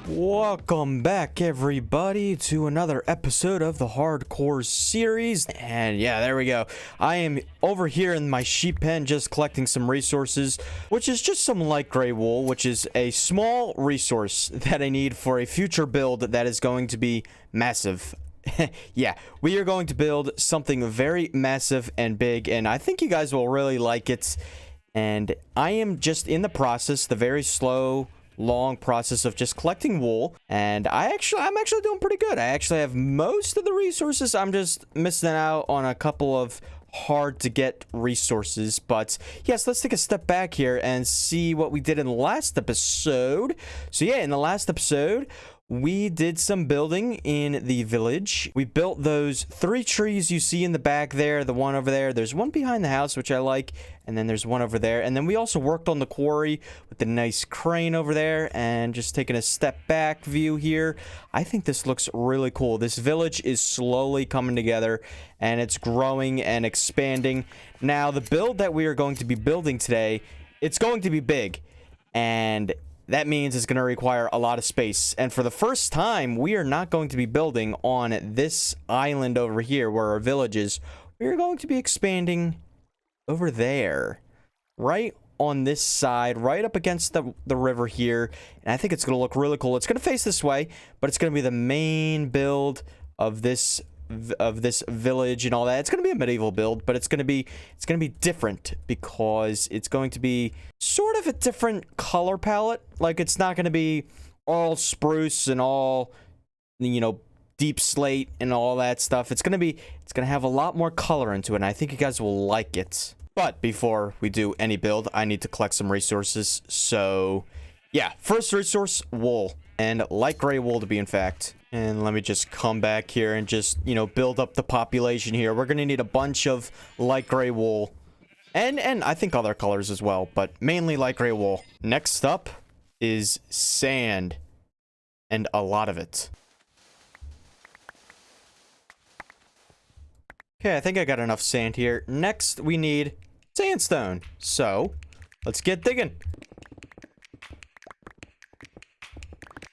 Welcome back, everybody, to another episode of the Hardcore series. And yeah, there we go. I am over here in my sheep pen just collecting some resources, which is just some light gray wool, which is a small resource that I need for a future build that is going to be massive. Yeah, we are going to build something very massive and big, and I think you guys will really like it. And I am just in the process, the very slow, long process of just collecting wool, and I'm actually doing pretty good. I actually have most of the resources. I'm just missing out on a couple of hard to get resources. But yes, let's take a step back here and see what we did in the last episode. So yeah, in the last episode we did some building in the village. We built those 3 trees you see in the back there, the one over there. There's one behind the house, which I like, and then there's one over there. And then we also worked on the quarry with the nice crane over there. And just taking a step back view here, I think this looks really cool. This village is slowly coming together, and it's growing and expanding. Now, the build that we are going to be building today, it's going to be big, and that means it's going to require a lot of space. And for the first time, we are not going to be building on this island over here where our village is. We are going to be expanding over there, right on this side, right up against the river here. And I think it's going to look really cool. It's going to face this way, but it's going to be the main build of this village and all that. It's going to be a medieval build, but it's going to be different because it's going to be sort of a different color palette. Like, it's not going to be all spruce and all, you know, deep slate and all that stuff. It's going to have a lot more color into it, and I think you guys will like it. But before we do any build, I need to collect some resources. So yeah, first resource, wool, and light gray wool to be in fact. And let me just come back here and just, you know, build up the population here. We're going to need a bunch of light gray wool. And I think other colors as well, but mainly light gray wool. Next up is sand. And a lot of it. Okay, I think I got enough sand here. Next, we need sandstone. So, let's get digging.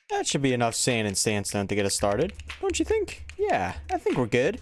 That should be enough sand and sandstone to get us started, don't you think? Yeah, I think we're good.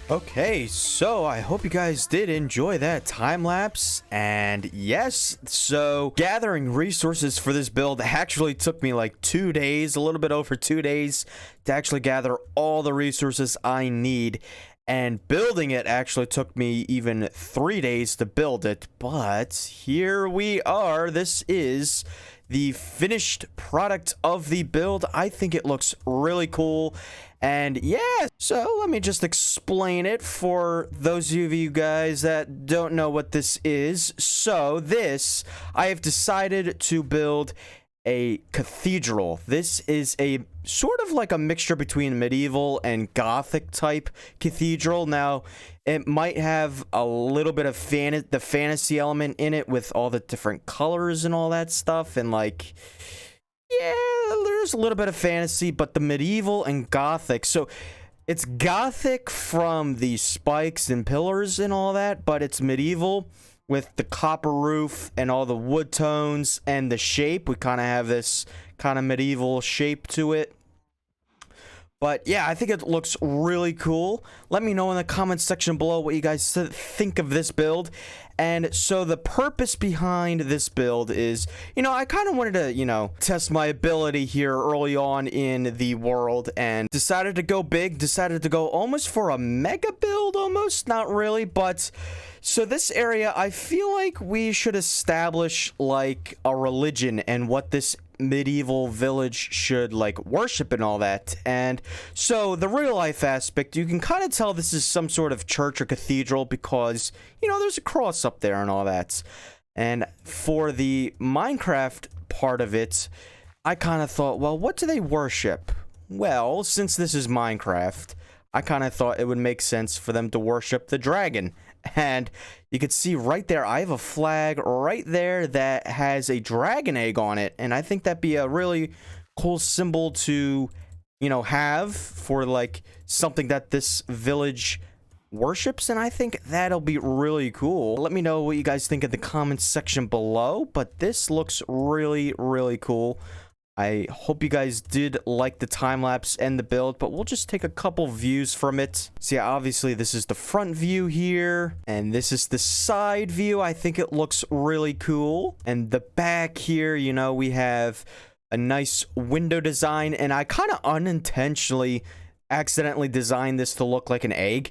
Okay, so I hope you guys did enjoy that time lapse. And yes, so gathering resources for this build actually took me like 2 days, a little bit over 2 days to actually gather all the resources I need. And building it actually took me even 3 days to build it. But here we are. This is the finished product of the build. I think it looks really cool. And yeah, so let me just explain it for those of you guys that don't know what this is. So this, I have decided to build a cathedral. This is a sort of like a mixture between medieval and gothic type cathedral. Now, it might have a little bit of the fantasy element in it with all the different colors and all that stuff, and like, yeah, there's a little bit of fantasy, but the medieval and gothic. So it's gothic from the spikes and pillars and all that, but it's medieval with the copper roof and all the wood tones and the shape. We kind of have this kind of medieval shape to it. But yeah, I think it looks really cool. Let me know in the comments section below what you guys think of this build. And so the purpose behind this build is, I kind of wanted to, test my ability here early on in the world, and decided to go big, decided to go almost for a mega build, almost, not really, but so this area, I feel like we should establish like a religion and what this medieval village should like worship and all that. And so the real life aspect, you can kind of tell this is some sort of church or cathedral because there's a cross up there and all that. And for the Minecraft part of it, I kind of thought, well, what do they worship? Well, since this is Minecraft, I kind of thought it would make sense for them to worship the dragon. And you can see right there, I have a flag right there that has a dragon egg on it. And I think that'd be a really cool symbol to, have for like something that this village worships. And I think that'll be really cool. Let me know what you guys think in the comments section below. But this looks really, really cool. I hope you guys did like the time-lapse and the build, but we'll just take a couple views from it. So yeah, obviously this is the front view here, and this is the side view. I think it looks really cool. And the back here, we have a nice window design, and I kind of unintentionally accidentally designed this to look like an egg.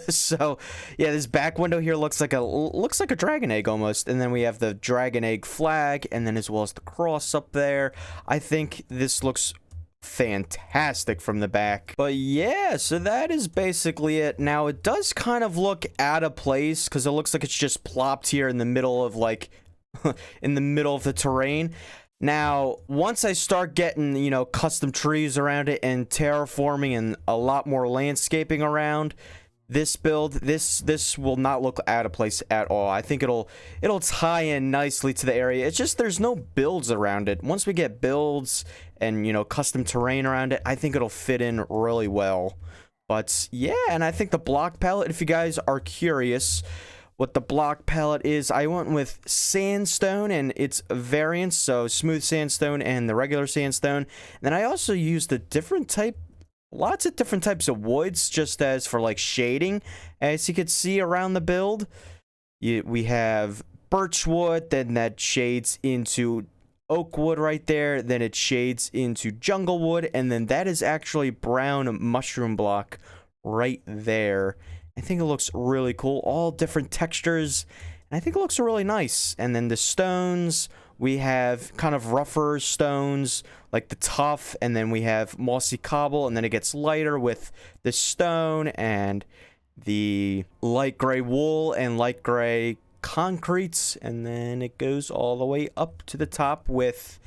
So yeah, this back window here looks like a dragon egg almost, and then we have the dragon egg flag, and then as well as the cross up there. I think this looks fantastic from the back. But yeah, so that is basically it. Now it does kind of look out of place because it looks like it's just plopped here in the middle of like in the middle of the terrain. Now, once I start getting, custom trees around it and terraforming and a lot more landscaping around this build, this will not look out of place at all. I think it'll tie in nicely to the area. It's just there's no builds around it. Once we get builds and, custom terrain around it, I think it'll fit in really well. But yeah, and I think the block palette, if you guys are curious what the block palette is, I went with sandstone and its variants, so smooth sandstone and the regular sandstone. And then I also used lots of different types of woods, just as for like shading. As you can see around the build, we have birch wood, then that shades into oak wood right there, then it shades into jungle wood, and then that is actually brown mushroom block right there. I think it looks really cool. All different textures. And I think it looks really nice. And then the stones, we have kind of rougher stones, like the tuff. And then we have mossy cobble. And then it gets lighter with the stone and the light gray wool and light gray concretes. And then it goes all the way up to the top with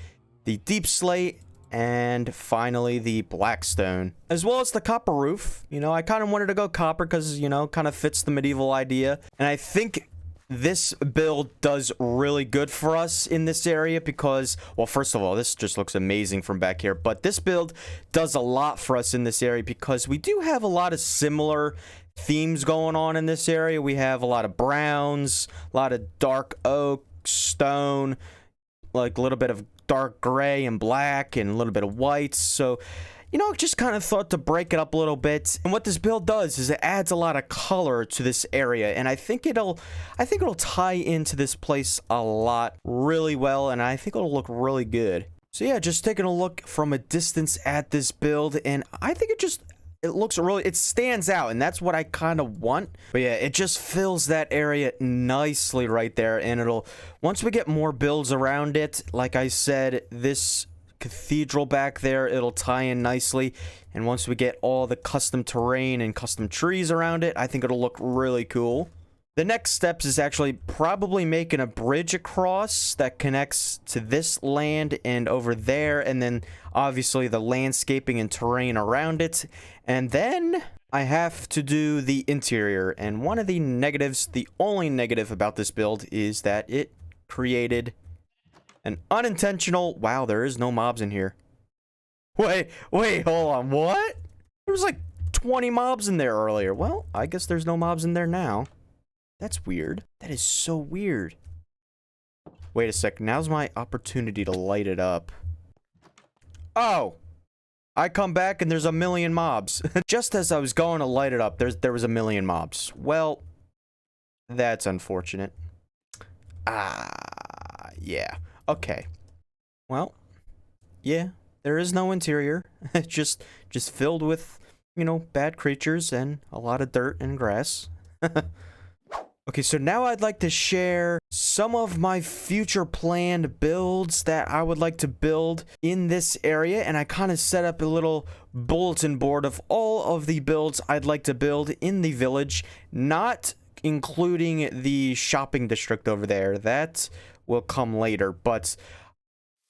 the deep slate. And finally, the blackstone, as well as the copper roof. I kind of wanted to go copper because, kind of fits the medieval idea. And I think this build does really good for us in this area because, well, first of all, this just looks amazing from back here. But this build does a lot for us in this area because we do have a lot of similar themes going on in this area. We have a lot of browns, a lot of dark oak, stone, like a little bit of dark gray and black and a little bit of whites. So just kind of thought to break it up a little bit. And what this build does is it adds a lot of color to this area, and I think it'll tie into this place a lot really well, and I think it'll look really good. So yeah, just taking a look from a distance at this build, and I think it looks really, it stands out, and that's what I kind of want. But yeah, it just fills that area nicely right there, and once we get more builds around it, like I said, this cathedral back there, it'll tie in nicely. And once we get all the custom terrain and custom trees around it, I think it'll look really cool. The next steps is actually probably making a bridge across that connects to this land and over there, and then obviously the landscaping and terrain around it. And then I have to do the interior, and one of the negatives, the only negative about this build, is that it created an unintentional... Wow, there is no mobs in here. Wait, hold on, what? There was like 20 mobs in there earlier. Well, I guess there's no mobs in there now. That's weird. That is so weird. Wait a sec. Now's my opportunity to light it up. Oh! I come back and there's a million mobs. Just as I was going to light it up, there was a million mobs. Well, that's unfortunate. Yeah. Okay. Well, yeah. There is no interior. just filled with, bad creatures and a lot of dirt and grass. Okay, so now I'd like to share some of my future planned builds that I would like to build in this area, and I kind of set up a little bulletin board of all of the builds I'd like to build in the village, not including the shopping district over there. That will come later, but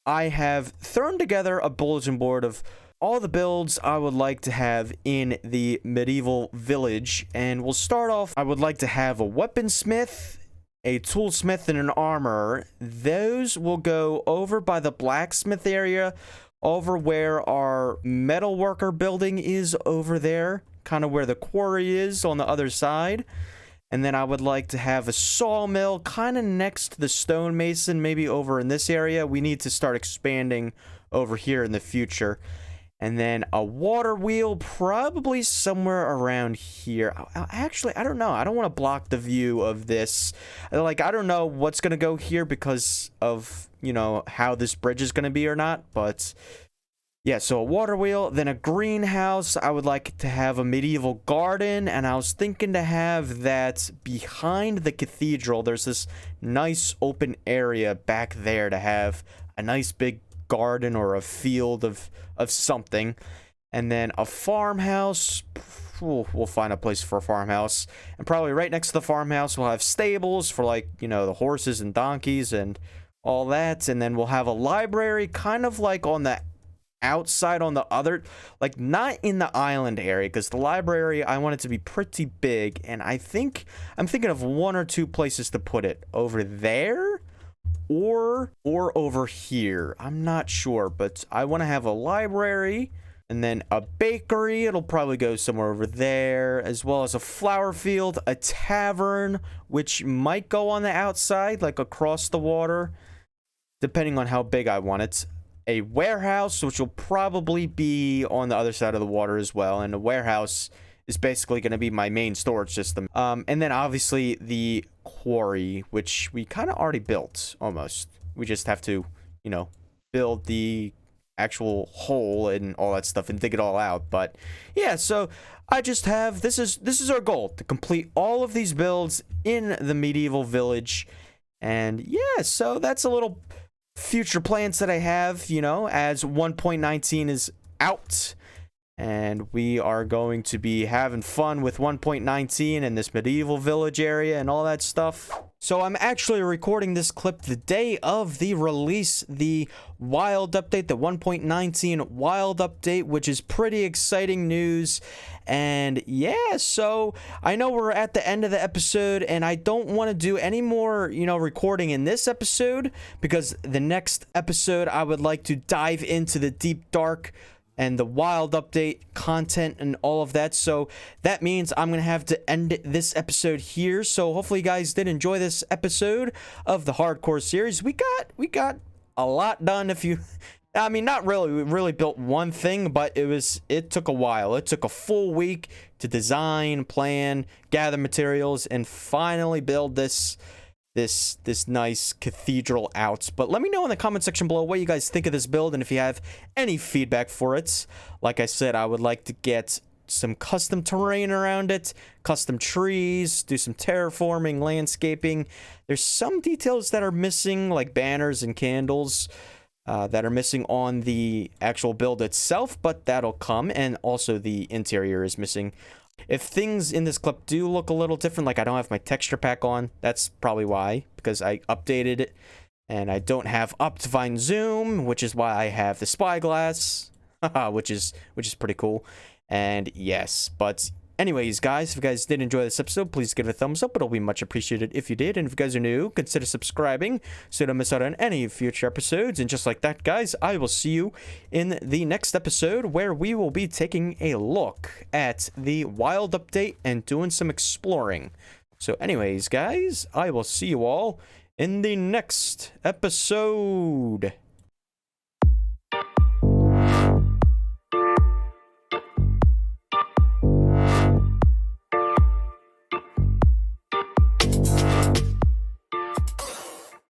I have thrown together a bulletin board of all the builds I would like to have in the medieval village. And we'll start off, I would like to have a weaponsmith, a toolsmith, and an armorer. Those will go over by the blacksmith area, over where our metal worker building is over there, kind of where the quarry is on the other side. And then I would like to have a sawmill kind of next to the stonemason, maybe over in this area. We need to start expanding over here in the future. And then a water wheel, probably somewhere around here. Actually, I don't know. I don't want to block the view of this. Like, I don't know what's going to go here because of, how this bridge is going to be or not. But, yeah, so a water wheel. Then a greenhouse. I would like to have a medieval garden. And I was thinking to have that behind the cathedral. There's this nice open area back there to have a nice big garden or a field of something. And then a farmhouse. We'll find a place for a farmhouse, and probably right next to the farmhouse we'll have stables for, like, the horses and donkeys and all that. And then we'll have a library kind of like on the outside, on the other, like, not in the island area, because the library, I want it to be pretty big, and I'm thinking of one or two places to put it. Over there or over here. I'm not sure, but I want to have a library and then a bakery. It'll probably go somewhere over there, as well as a flower field, a tavern, which might go on the outside, like across the water, depending on how big I want it. A warehouse, which will probably be on the other side of the water as well, and a warehouse is basically going to be my main storage system. And then obviously the quarry, which we kind of already built almost. We just have to, build the actual hole and all that stuff and dig it all out. But yeah, so I just have, this is our goal, to complete all of these builds in the medieval village. And yeah, so that's a little future plans that I have, as 1.19 is out. And we are going to be having fun with 1.19 in this medieval village area and all that stuff. So I'm actually recording this clip the day of the release, the wild update, the 1.19 wild update, which is pretty exciting news. And yeah, so I know we're at the end of the episode, and I don't want to do any more, recording in this episode, because the next episode I would like to dive into the deep dark and the wild update content and all of that. So that means I'm gonna have to end this episode here. So hopefully you guys did enjoy this episode of the hardcore series. We got a lot done. If you I mean, not really. We really built one thing, but it took a while. It took a full week to design, plan, gather materials, and finally build this nice cathedral out. But let me know in the comment section below what you guys think of this build, and if you have any feedback for it. Like I said, I would like to get some custom terrain around it, custom trees, do some terraforming, landscaping. There's some details that are missing, like banners and candles, that are missing on the actual build itself, but that'll come. And also the interior is missing. If things in this clip do look a little different, like I don't have my texture pack on, that's probably why, because I updated it, and I don't have Optifine Zoom, which is why I have the spyglass, which is pretty cool. And yes, but anyways, guys, if you guys did enjoy this episode, please give it a thumbs up. It'll be much appreciated if you did. And if you guys are new, consider subscribing so you don't miss out on any future episodes. And just like that, guys, I will see you in the next episode, where we will be taking a look at the wild update and doing some exploring. So anyways, guys, I will see you all in the next episode.